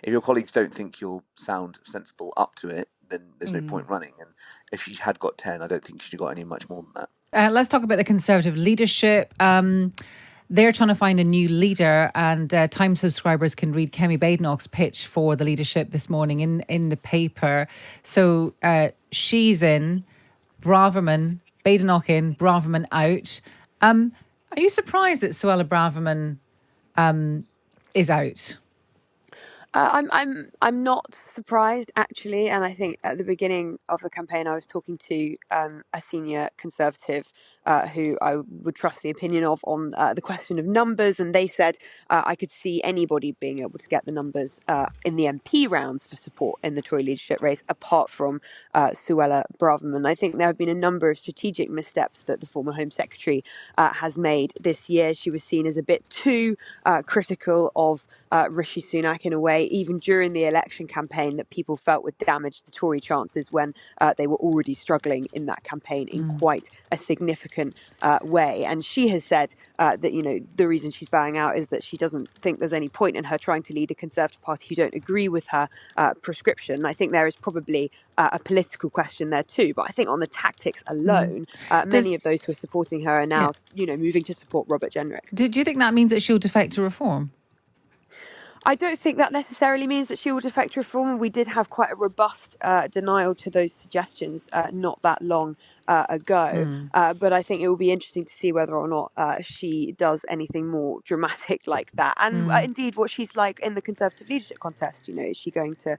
if your colleagues don't think you'll sound sensible up to it, then there's no point running. And if she had got 10, I don't think she'd have got any much more than that. Let's talk about the Conservative leadership. They're trying to find a new leader, and Time subscribers can read Kemi Badenoch's pitch for the leadership this morning in the paper. So she's in, Braverman, Badenoch in, Braverman out. Are you surprised that Suella Braverman is out? I'm not surprised, actually, and I think at the beginning of the campaign I was talking to a senior Conservative who I would trust the opinion of on the question of numbers, and they said I could see anybody being able to get the numbers in the MP rounds for support in the Tory leadership race, apart from Suella Braverman. I think there have been a number of strategic missteps that the former Home Secretary has made this year. She was seen as a bit too critical of Rishi Sunak in a way, even during the election campaign, that people felt would damage the Tory chances when they were already struggling in that campaign in quite a significant way. And she has said that, you know, the reason she's bowing out is that she doesn't think there's any point in her trying to lead a Conservative Party who don't agree with her prescription. I think there is probably a political question there too, but I think on the tactics alone, many of those who are supporting her are now, you know, moving to support Robert Jenrick. Do you think that means that she'll defect to Reform? I don't think that necessarily means that she will defect to Reform. We did have quite a robust denial to those suggestions not that long ago. But I think it will be interesting to see whether or not she does anything more dramatic like that. And indeed, what she's like in the Conservative leadership contest. You know, is she going to,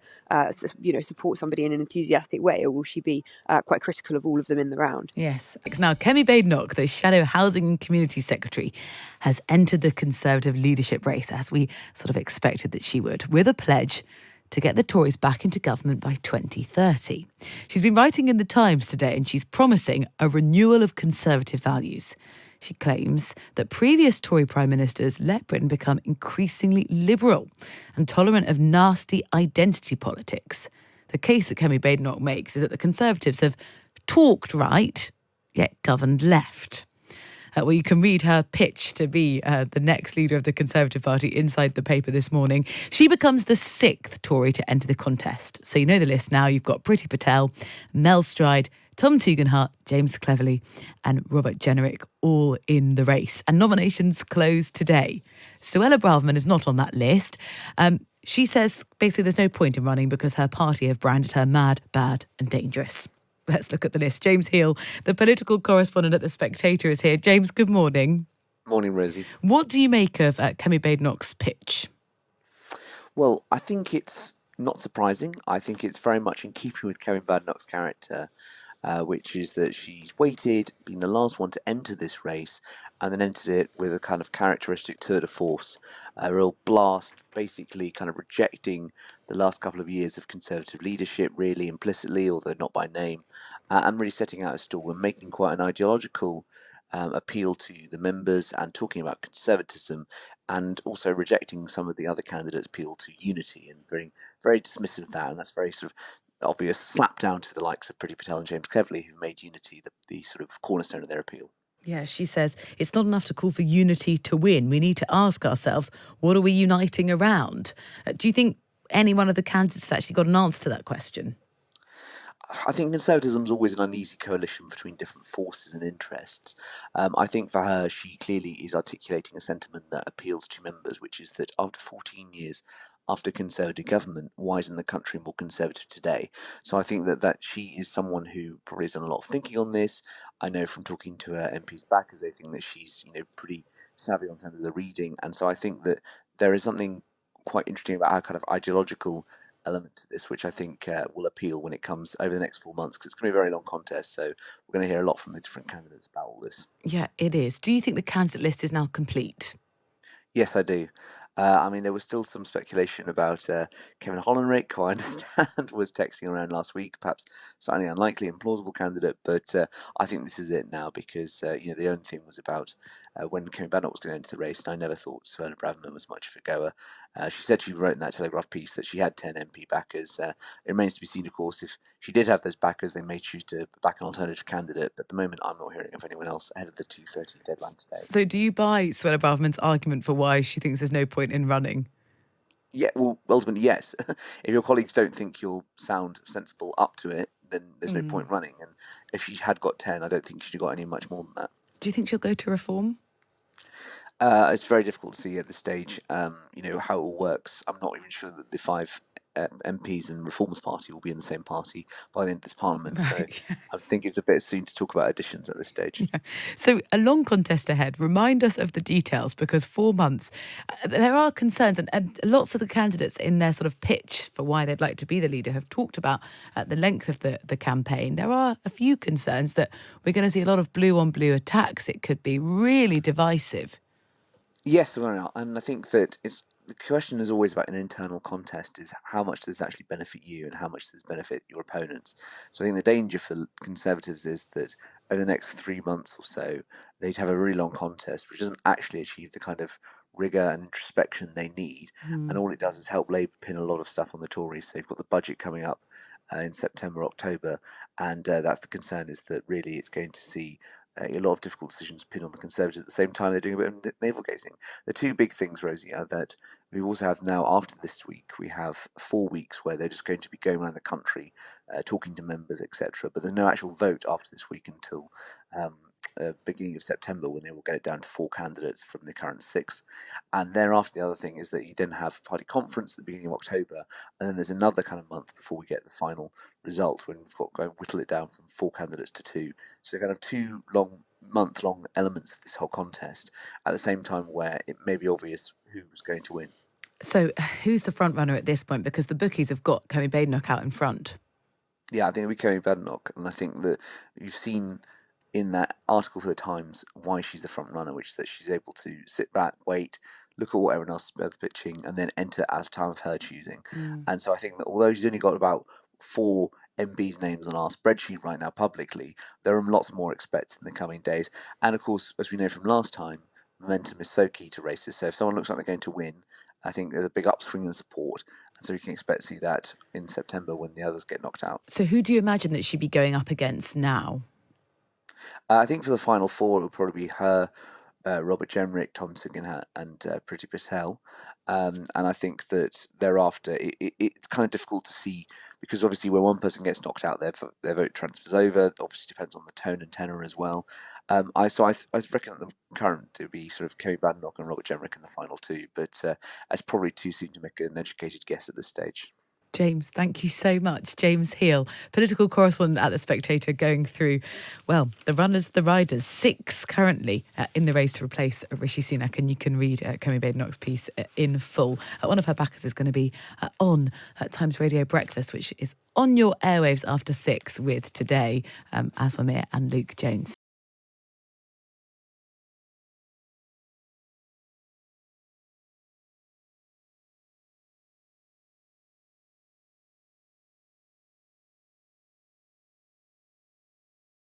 support somebody in an enthusiastic way, or will she be quite critical of all of them in the round? Yes. Now, Kemi Badenoch, the Shadow Housing and Community Secretary, has entered the Conservative leadership race, as we sort of expected that she would, with a pledge to get the Tories back into government by 2030. She's been writing in the Times today, and she's promising a renewal of Conservative values. She claims that previous Tory Prime Ministers let Britain become increasingly liberal and tolerant of nasty identity politics. The case that Kemi Badenoch makes is that the Conservatives have talked right, yet governed left. Well, you can read her pitch to be the next leader of the Conservative Party inside the paper this morning. She becomes the 6th Tory to enter the contest. So you know the list now. You've got Priti Patel, Mel Stride, Tom Tugendhat, James Cleverly and Robert Jenrick all in the race. And nominations close today. Suella Braverman is not on that list. She says basically there's no point in running because her party have branded her mad, bad and dangerous. Let's look at the list. James Heal, the political correspondent at The Spectator, is here. James, good morning. Morning, Rosie. What do you make of Kemi Badenoch's pitch? Well, I think it's not surprising. I think it's very much in keeping with Kemi Badenoch's character, which is that she's waited, been the last one to enter this race, and then entered it with a kind of characteristic tour de force, a real blast, basically kind of rejecting the last couple of years of Conservative leadership really implicitly, although not by name, and really setting out a stall and making quite an ideological appeal to the members and talking about conservatism, and also rejecting some of the other candidates' appeal to unity and very, very dismissive of that. And that's very sort of obvious slap down to the likes of Priti Patel and James Cleverly, who've made unity the sort of cornerstone of their appeal. Yeah, she says it's not enough to call for unity to win. We need to ask ourselves, what are we uniting around? Do you think any one of the candidates has actually got an answer to that question? I think conservatism is always an uneasy coalition between different forces and interests. I think for her, she clearly is articulating a sentiment that appeals to members, which is that after 14 years after Conservative government, why isn't the country more Conservative today? So I think that she is someone who probably has done a lot of thinking on this. I know from talking to her MPs backers, they think that she's pretty savvy on terms of the reading, and so I think that there is something quite interesting about her kind of ideological element to this, which I think will appeal when it comes over the next 4 months, because it's going to be a very long contest. So we're going to hear a lot from the different candidates about all this. Yeah, it is. Do you think the candidate list is now complete? Yes, I do. I mean, there was still some speculation about Kevin Hollenrick, who I understand was texting around last week, perhaps slightly unlikely and plausible candidate, but I think this is it now because, the only thing was about when Kemi Badenoch was going to enter the race, and I never thought Suella Braverman was much of a goer. She said she wrote in that Telegraph piece that she had 10 MP backers. It remains to be seen, of course, if she did have those backers, they may choose to back an alternative candidate. But at the moment, I'm not hearing of anyone else ahead of the 2:30 deadline today. So do you buy Suella Braverman's argument for why she thinks there's no point in running? Yeah, well, ultimately, yes. If your colleagues don't think you'll sound sensible up to it, then there's no point running. And if she had got 10, I don't think she'd have got any much more than that. Do you think she'll go to reform? It's very difficult to see at this stage, how it all works. I'm not even sure that the five MPs and Reforms Party will be in the same party by the end of this Parliament. So Right, I yes. think it's a bit soon to talk about additions at this stage. Yeah. So a long contest ahead. Remind us of the details, because 4 months, there are concerns, and lots of the candidates in their sort of pitch for why they'd like to be the leader have talked about the length of the campaign. There are a few concerns that we're going to see a lot of blue on blue attacks. It could be really divisive. Yes, and I think that it's the question is always about an internal contest: is how much does it actually benefit you, and how much does it benefit your opponents. So I think the danger for Conservatives is that over the next 3 months or so, they'd have a really long contest, which doesn't actually achieve the kind of rigor and introspection they need, and all it does is help Labour pin a lot of stuff on the Tories. So you've got the budget coming up in September, October, and that's the concern: is that really it's going to see a lot of difficult decisions pinned on the Conservatives at the same time they're doing a bit of navel gazing. The two big things, Rosie, are that we also have now, after this week, we have 4 weeks where they're just going to be going around the country talking to members, etc. But there's no actual vote after this week until beginning of September, when they will get it down to 4 candidates from the current 6. And thereafter, the other thing is that you then have party conference at the beginning of October, and then there's another kind of month before we get the final result, when we've got to go whittle it down from 4 candidates to 2. So kind of two month-long elements of this whole contest at the same time, where it may be obvious who's going to win. So who's the front runner at this point? Because the bookies have got Kemi Badenoch out in front. Yeah, I think it'll be Kemi Badenoch, and I think that you've seen in that article for the Times why she's the front runner, which is that she's able to sit back, wait, look at what everyone else is pitching, and then enter at a time of her choosing. And so I think that although she's only got about 4 MPs' names on our spreadsheet right now publicly, there are lots more expected in the coming days. And of course, as we know from last time, momentum is so key to races. So if someone looks like they're going to win, I think there's a big upswing in support. And so we can expect to see that in September when the others get knocked out. So who do you imagine that she'd be going up against now? I think for the final four, it will probably be her, Robert Jenrick, Tom Siginhat, and Priti Patel. And I think that thereafter, it's kind of difficult to see, because obviously when one person gets knocked out, their vote transfers over. Obviously depends on the tone and tenor as well. I reckon at the current it would be sort of Kemi Badenoch and Robert Jenrick in the final two, but it's probably too soon to make an educated guess at this stage. James, thank you so much. James Heal, political correspondent at The Spectator, going through, well, the runners, the riders, 6 currently in the race to replace Rishi Sunak. And you can read Kemi Badenoch's piece in full. One of her backers is going to be on Times Radio Breakfast, which is on your airwaves after 6 with Today, Asma Mir and Luke Jones.